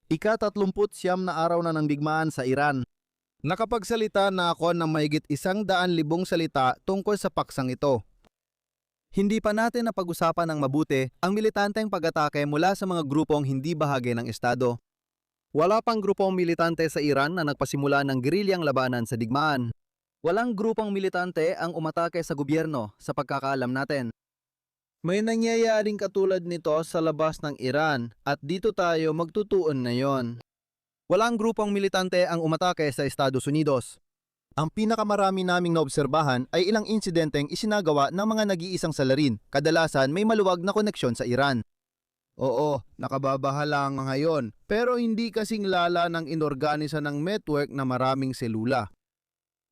Ika-39 na araw na ng digmaan sa Iran. Nakapagsalita na ako ng mahigit 100,000 salita tungkol sa paksang ito. Hindi pa natin napag-usapan ng mabuti ang militanteng pag-atake mula sa mga grupong hindi bahagi ng Estado. Wala pang grupong militante sa Iran na nagpasimula ng gerilyang labanan sa digmaan. Walang grupong militante ang umatake sa gobyerno sa pagkakaalam natin. May nangyayaring katulad nito sa labas ng Iran at dito tayo magtutuon ngayon. Walang grupong militante ang umatake sa Estados Unidos. Ang pinakamarami naming naobserbahan ay ilang insidenteng isinagawa ng mga nag-iisang salarin. Kadalasan may maluwag na koneksyon sa Iran. Oo, nakababahala nga ngayon, pero hindi kasing lala ng inorganisa ng network na maraming selula.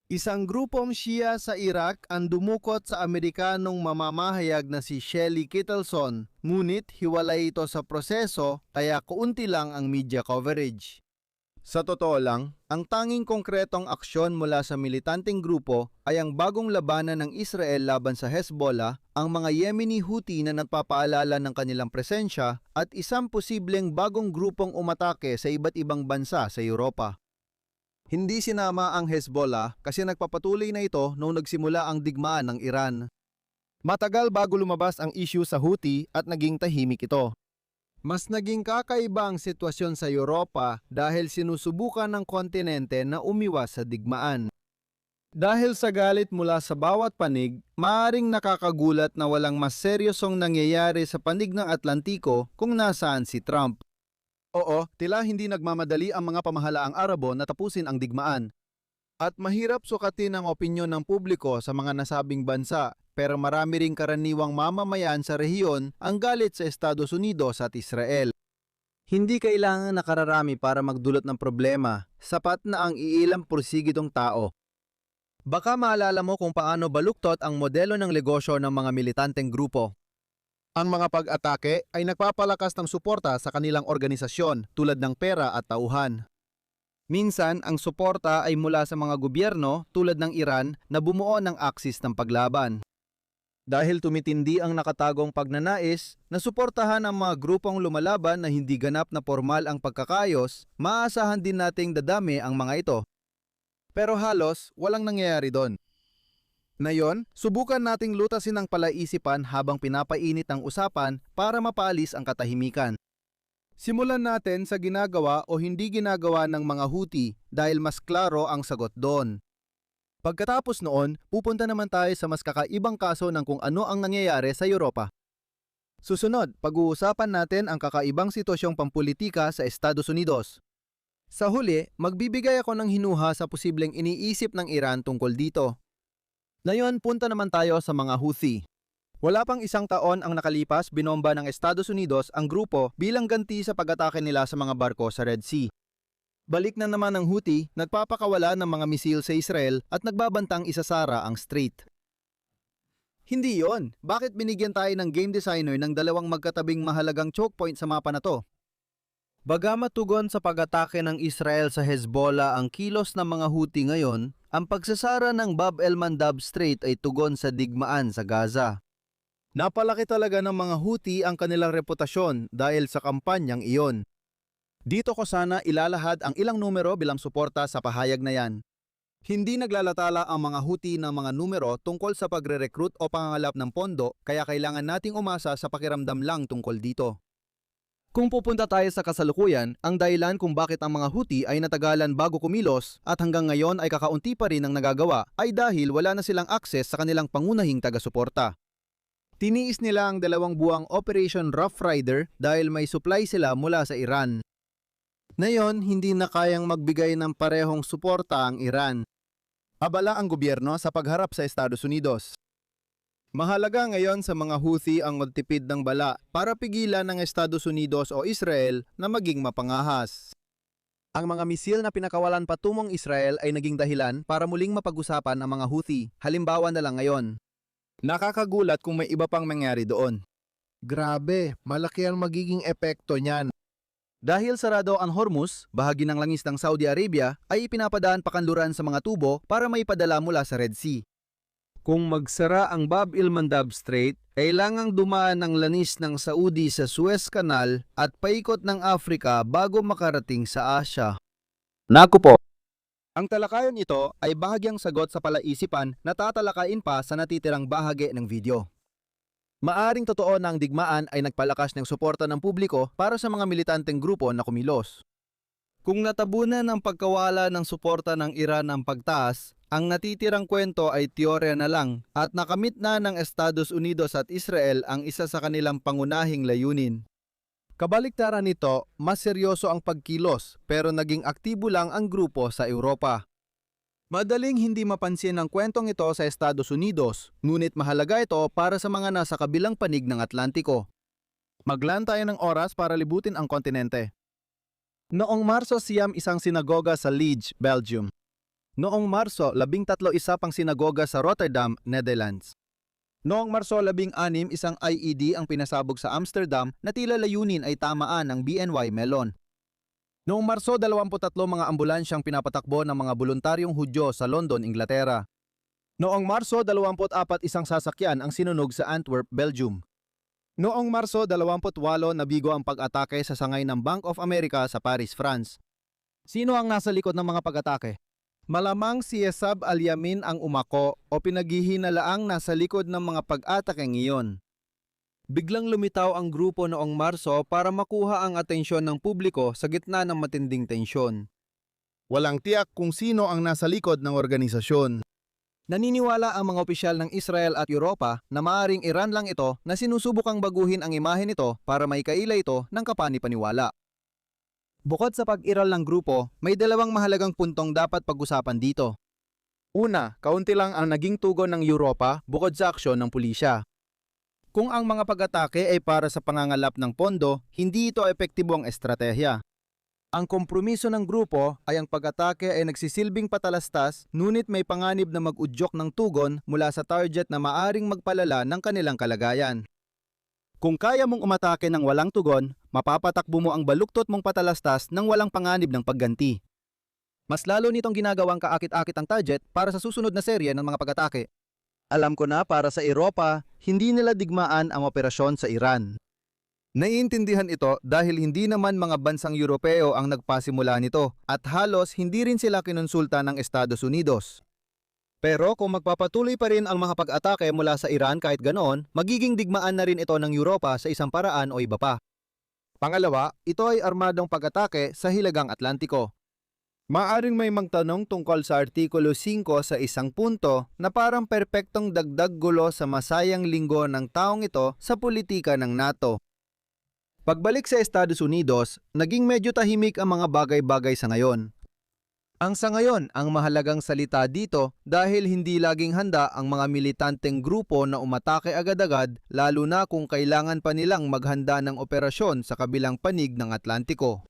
Isang grupong Shia sa Iraq ang dumukot sa Amerikanong mamamahayag na si Shelly Kittleson, ngunit hiwalay ito sa proseso kaya kaunti lang ang media coverage. Sa totoo lang, ang tanging konkretong aksyon mula sa militanteng grupo ay ang bagong labanan ng Israel laban sa Hezbollah, ang mga Yemeni Houthi na nagpapaalala ng kanilang presensya at isang posibleng bagong grupong umatake sa iba't ibang bansa sa Europa. Hindi sinama ang Hezbollah kasi nagpapatuloy na ito noong nagsimula ang digmaan ng Iran. Matagal bago lumabas ang issue sa Houthi at naging tahimik ito. Mas naging kakaiba ang sitwasyon sa Europa dahil sinusubukan ng kontinente na umiwas sa digmaan. Dahil sa galit mula sa bawat panig, maaaring nakakagulat na walang mas seryosong nangyayari sa panig ng Atlantiko kung nasaan si Trump. Oo, tila hindi nagmamadali ang mga pamahalaang Arabo na tapusin ang digmaan. At mahirap sukatin ang opinyon ng publiko sa mga nasabing bansa, pero marami ring karaniwang mamamayan sa rehiyon ang galit sa Estados Unidos at Israel. Hindi kailangan nakararami para magdulot ng problema, sapat na ang iilang porsigitong tao. Baka maalala mo kung paano baluktot ang modelo ng negosyo ng mga militanteng grupo. Ang mga pag-atake ay nagpapalakas ng suporta sa kanilang organisasyon tulad ng pera at tauhan. Minsan, ang suporta ay mula sa mga gobyerno tulad ng Iran na bumuo ng aksis ng paglaban. Dahil tumitindi ang nakatagong pagnanais na suportahan ang mga grupong lumalaban na hindi ganap na formal ang pagkakayos, maaasahan din nating dadami ang mga ito. Pero halos walang nangyayari doon. Ngayon, subukan nating lutasin ang palaisipan habang pinapainit ang usapan para mapaalis ang katahimikan. Simulan natin sa ginagawa o hindi ginagawa ng mga Houthi dahil mas klaro ang sagot doon. Pagkatapos noon, pupunta naman tayo sa mas kakaibang kaso ng kung ano ang nangyayari sa Europa. Susunod, pag-uusapan natin ang kakaibang sitwasyong pampulitika sa Estados Unidos. Sa huli, magbibigay ako ng hinuha sa posibleng iniisip ng Iran tungkol dito. Ngayon, punta naman tayo sa mga Houthi. Wala pang isang taon ang nakalipas, binomba ng Estados Unidos ang grupo bilang ganti sa pag-atake nila sa mga barko sa Red Sea. Balik na naman ng Houthi, nagpapakawala ng mga misil sa Israel at nagbabantang isasara ang strait. Hindi yon. Bakit binigyan tayo ng game designer ng dalawang magkatabing mahalagang choke point sa mapa na to? Bagamat tugon sa pag-atake ng Israel sa Hezbollah ang kilos ng mga Houthi ngayon, ang pagsasara ng Bab el-Mandab Strait ay tugon sa digmaan sa Gaza. Napalaki talaga ng mga Houthi ang kanilang reputasyon dahil sa kampanyang iyon. Dito ko sana ilalahad ang ilang numero bilang suporta sa pahayag na yan. Hindi naglalatala ang mga Houthi ng mga numero tungkol sa pagre-recruit o pangangalap ng pondo, kaya kailangan nating umasa sa pakiramdam lang tungkol dito. Kung pupunta tayo sa kasalukuyan, ang dahilan kung bakit ang mga Houthi ay natagalan bago kumilos at hanggang ngayon ay kakaunti pa rin ang nagagawa ay dahil wala na silang akses sa kanilang pangunahing taga-suporta. Tiniis nila ang 2 buwang Operation Rough Rider dahil may supply sila mula sa Iran. Ngayon, hindi na kayang magbigay ng parehong suporta ang Iran. Abala ang gobyerno sa pagharap sa Estados Unidos. Mahalaga ngayon sa mga Houthi ang magtipid ng bala para pigilan ng Estados Unidos o Israel na maging mapangahas. Ang mga misil na pinakawalan patungong Israel ay naging dahilan para muling mapag-usapan ang mga Houthi, halimbawa na lang ngayon. Nakakagulat kung may iba pang mangyari doon. Grabe, malaki ang magiging epekto niyan. Dahil sarado ang Hormuz, bahagi ng langis ng Saudi Arabia, ay ipinapadaan pakanluran sa mga tubo para maipadala mula sa Red Sea. Kung magsara ang Bab el Mandab Strait, kailangang dumaan ang lanis ng Saudi sa Suez Canal at paikot ng Afrika bago makarating sa Asya. Naku po! Ang talakayan ito ay bahagyang sagot sa palaisipan na tatalakayin pa sa natitirang bahagi ng video. Maaring totoo na ang digmaan ay nagpalakas ng suporta ng publiko para sa mga militanteng grupo na kumilos. Kung natabunan ang pagkawala ng suporta ng Iran ang pagtaas, ang natitirang kwento ay teorya na lang at nakamit na ng Estados Unidos at Israel ang isa sa kanilang pangunahing layunin. Kabaliktaran nito, mas seryoso ang pagkilos pero naging aktibo lang ang grupo sa Europa. Madaling hindi mapansin ang kwentong ito sa Estados Unidos, ngunit mahalaga ito para sa mga nasa kabilang panig ng Atlantiko. Maglaan tayo ng oras para libutin ang kontinente. Noong Marso siyam isang sinagoga sa Liege, Belgium. Noong Marso 13 isa pang sinagoga sa Rotterdam, Netherlands. Noong Marso 16 isang IED ang pinasabog sa Amsterdam na tila layunin ay tamaan ng BNY Mellon. Noong Marso 23 mga ambulansyang pinapatakbo ng mga voluntaryong Hudyo sa London, Inglaterra. Noong Marso 24 isang sasakyan ang sinunog sa Antwerp, Belgium. Noong Marso 28 nabigo ang pag-atake sa sangay ng Bank of America sa Paris, France. Sino ang nasa likod ng mga pag-atake? Malamang si Yesab al-Yamin ang umako o pinaghihinalaang nasa likod ng mga pag-atakeng iyon. Biglang lumitaw ang grupo noong Marso para makuha ang atensyon ng publiko sa gitna ng matinding tensyon. Walang tiyak kung sino ang nasa likod ng organisasyon. Naniniwala ang mga opisyal ng Israel at Europa na maaring Iran lang ito na sinusubukang baguhin ang imahe nito para maikaila ito ng kapani-paniwala. Bukod sa pag-iral ng grupo, may dalawang mahalagang puntong dapat pag-usapan dito. Una, kaunti lang ang naging tugon ng Europa bukod sa aksyon ng pulisya. Kung ang mga pag-atake ay para sa pangangalap ng pondo, hindi ito epektibong estratehiya. Ang kompromiso ng grupo ay ang pag-atake ay nagsisilbing patalastas, ngunit may panganib na mag-udyok ng tugon mula sa target na maaring magpalala ng kanilang kalagayan. Kung kaya mong umatake ng walang tugon, mapapatakbo mo ang baluktot mong patalastas ng walang panganib ng pagganti. Mas lalo nitong ginagawang kaakit-akit ang target para sa susunod na serye ng mga pag-atake. Alam ko na para sa Europa, hindi nila digmaan ang operasyon sa Iran. Naiintindihan ito dahil hindi naman mga bansang Europeo ang nagpasimula nito at halos hindi rin sila kinonsulta ng Estados Unidos. Pero kung magpapatuloy pa rin ang mga pag-atake mula sa Iran kahit ganoon, magiging digmaan na rin ito ng Europa sa isang paraan o iba pa. Pangalawa, ito ay armadong pag-atake sa Hilagang Atlantiko. Maaring may magtanong tungkol sa Artikulo 5 sa isang punto na parang perpektong dagdag gulo sa masayang linggo ng taong ito sa politika ng NATO. Pagbalik sa Estados Unidos, naging medyo tahimik ang mga bagay-bagay sa ngayon. Ang sa ngayon ang mahalagang salita dito dahil hindi laging handa ang mga militanteng grupo na umatake agad-agad lalo na kung kailangan pa nilang maghanda ng operasyon sa kabilang panig ng Atlantiko.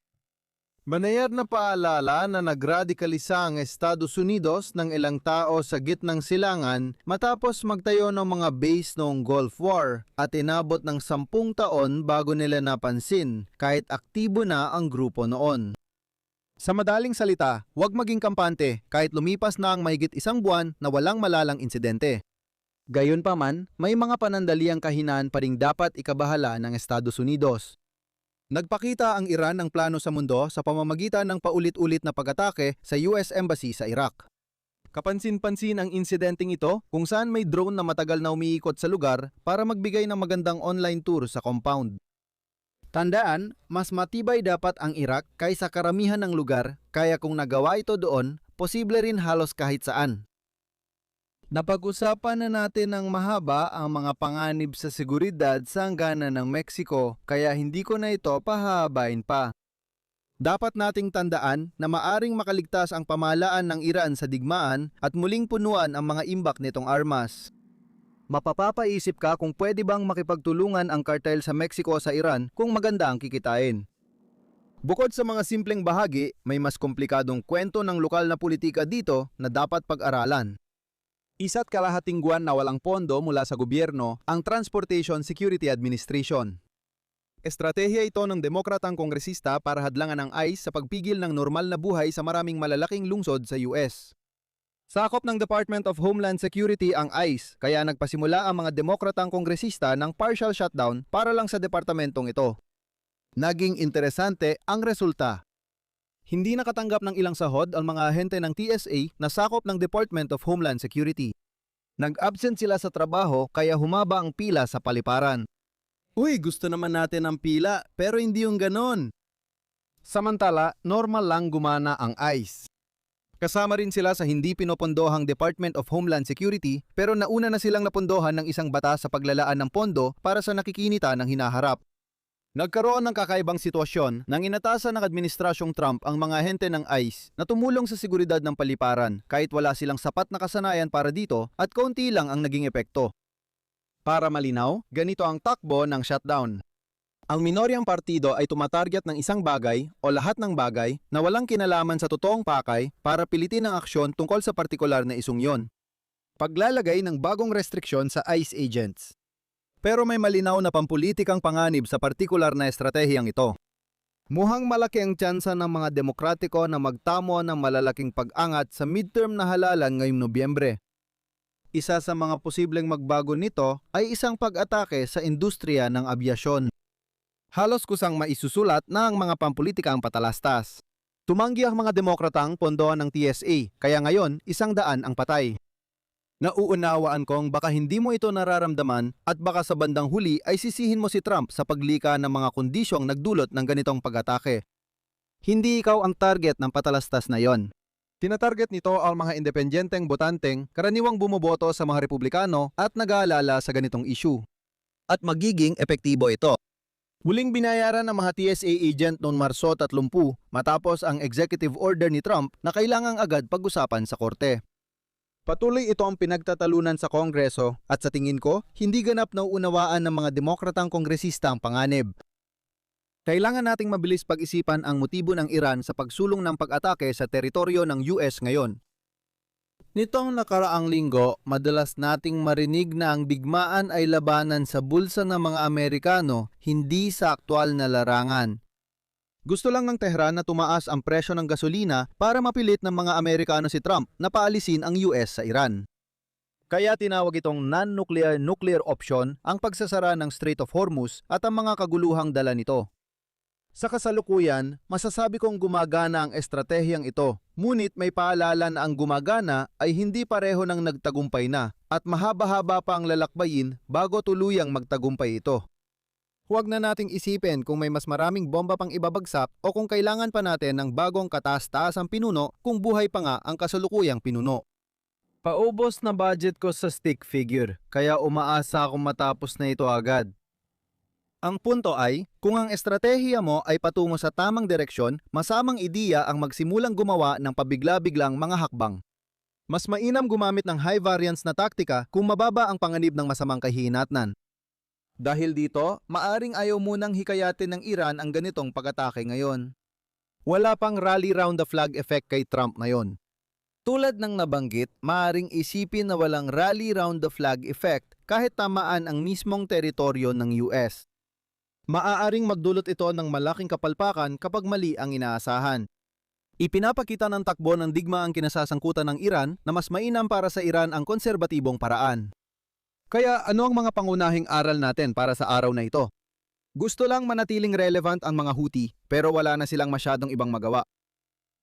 Banayad na paalala na nagradikalisa ang Estados Unidos ng ilang tao sa gitnang silangan matapos magtayo ng mga base noong Gulf War at inabot ng 10 taon bago nila napansin kahit aktibo na ang grupo noon. Sa madaling salita, huwag maging kampante kahit lumipas na ang mahigit 1 buwan na walang malalang insidente. Gayunpaman, may mga panandaliang kahinaan pa ring dapat ikabahala ng Estados Unidos. Nagpakita ang Iran ng plano sa mundo sa pamamagitan ng paulit-ulit na pag-atake sa US Embassy sa Iraq. Kapansin-pansin ang insidenteng ito kung saan may drone na matagal na umiikot sa lugar para magbigay ng magandang online tour sa compound. Tandaan, mas matibay dapat ang Iraq kaysa karamihan ng lugar, kaya kung nagawa ito doon, posible rin halos kahit saan. Napag-usapan na natin ng mahaba ang mga panganib sa seguridad sa hangganan ng Mexico, kaya hindi ko na ito pahabain pa. Dapat nating tandaan na maaring makaligtas ang pamahalaan ng Iran sa digmaan at muling punuan ang mga imbak nitong armas. Mapapaisip ka kung pwede bang makipagtulungan ang kartel sa Mexico sa Iran kung maganda ang kikitain. Bukod sa mga simpleng bahagi, may mas komplikadong kwento ng lokal na politika dito na dapat pag-aralan. 1.5 buwan na walang pondo mula sa gobyerno ang Transportation Security Administration. Estratehiya ito ng demokratang kongresista para hadlangan ang ICE sa pagpigil ng normal na buhay sa maraming malalaking lungsod sa US. Sakop ng Department of Homeland Security ang ICE, kaya nagpasimula ang mga demokratang kongresista ng partial shutdown para lang sa departamentong ito. Naging interesante ang resulta. Hindi nakatanggap ng ilang sahod ang mga ahente ng TSA na sakop ng Department of Homeland Security. Nag-absent sila sa trabaho kaya humaba ang pila sa paliparan. Uy, gusto naman natin ang pila, pero hindi yung ganon. Samantala, normal lang gumana ang ICE. Kasama rin sila sa hindi pinopondohang Department of Homeland Security pero nauna na silang napondohan ng isang batas sa paglalaan ng pondo para sa nakikinita ng hinaharap. Nagkaroon ng kakaibang sitwasyon nang inatasan ng Administrasyong Trump ang mga ahente ng ICE na tumulong sa seguridad ng paliparan kahit wala silang sapat na kasanayan para dito at kaunti lang ang naging epekto. Para malinaw, ganito ang takbo ng shutdown. Ang minoryang partido ay tumatarget ng isang bagay o lahat ng bagay na walang kinalaman sa totoong pakay para pilitin ang aksyon tungkol sa partikular na isung yon. Paglalagay ng bagong restriksyon sa ICE agents. Pero may malinaw na pampulitikang panganib sa partikular na estratehiyang ito. Mukhang malaki ang tsansa ng mga demokratiko na magtamo ng malalaking pag-angat sa midterm na halalan ngayong Nobyembre. Isa sa mga posibleng magbago nito ay isang pag-atake sa industriya ng abyasyon. Halos kusang maisusulat na ang mga pampulitika ang patalastas. Tumanggi ang mga demokratang pondohan ng TSA, kaya ngayon 100 ang patay. Nauunawaan kong baka hindi mo ito nararamdaman at baka sa bandang huli ay sisihin mo si Trump sa paglika ng mga kondisyong nagdulot ng ganitong pag-atake. Hindi ikaw ang target ng patalastas na yon. Tinatarget nito ang mga independenteng botanteng karaniwang bumoboto sa mga Republikano at nag-aalala sa ganitong issue. At magiging epektibo ito. Muling binayaran ng mga TSA agent noong Marso 30 matapos ang executive order ni Trump na kailangang agad pag-usapan sa korte. Patuloy ito ang pinagtatalunan sa Kongreso at sa tingin ko, hindi ganap na uunawaan ng mga demokratang kongresista ang panganib. Kailangan nating mabilis pag-isipan ang motibo ng Iran sa pagsulong ng pag-atake sa teritoryo ng US ngayon. Nitong nakaraang linggo, madalas nating marinig na ang digmaan ay labanan sa bulsa ng mga Amerikano, hindi sa aktwal na larangan. Gusto lang ng Tehran na tumaas ang presyo ng gasolina para mapilit ng mga Amerikano si Trump na paalisin ang US sa Iran. Kaya tinawag itong non-nuclear option ang pagsasara ng Strait of Hormuz at ang mga kaguluhang dala nito. Sa kasalukuyan, masasabi kong gumagana ang estratehiyang ito, ngunit may paalala na ang gumagana ay hindi pareho ng nagtagumpay na at mahaba-haba pa ang lalakbayin bago tuluyang magtagumpay ito. Huwag na nating isipin kung may mas maraming bomba pang ibabagsak o kung kailangan pa natin ng bagong kataas-taasang pinuno kung buhay pa nga ang kasalukuyang pinuno. Paubos na budget ko sa stick figure, kaya umaasa akong matapos na ito agad. Ang punto ay, kung ang estratehiya mo ay patungo sa tamang direksyon, masamang ideya ang magsimulang gumawa ng pabigla-biglang mga hakbang. Mas mainam gumamit ng high variance na taktika kung mababa ang panganib ng masamang kahihinatnan. Dahil dito, maaring ayaw munang hikayatin ng Iran ang ganitong pag-atake ngayon. Wala pang rally round the flag effect kay Trump ngayon. Tulad ng nabanggit, maaring isipin na walang rally round the flag effect kahit tamaan ang mismong teritoryo ng US. Maaaring magdulot ito ng malaking kapalpakan kapag mali ang inaasahan. Ipinapakita ng takbo ng digma ang kinasasangkutan ng Iran na mas mainam para sa Iran ang konserbatibong paraan. Kaya ano ang mga pangunahing aral natin para sa araw na ito? Gusto lang manatiling relevant ang mga Houthi pero wala na silang masyadong ibang magawa.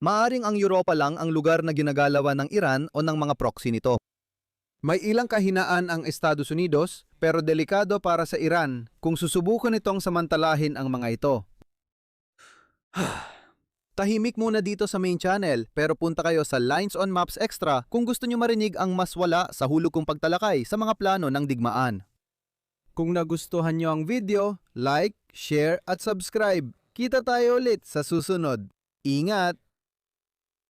Maaring ang Europa lang ang lugar na ginagalawan ng Iran o ng mga proxy nito. May ilang kahinaan ang Estados Unidos pero delikado para sa Iran kung susubukan itong samantalahin ang mga ito. Tahimik muna dito sa main channel pero punta kayo sa Lines on Maps Extra kung gusto nyo marinig ang mas wala sa hulog kong pagtalakay sa mga plano ng digmaan. Kung nagustuhan nyo ang video, like, share at subscribe. Kita tayo ulit sa susunod. Ingat!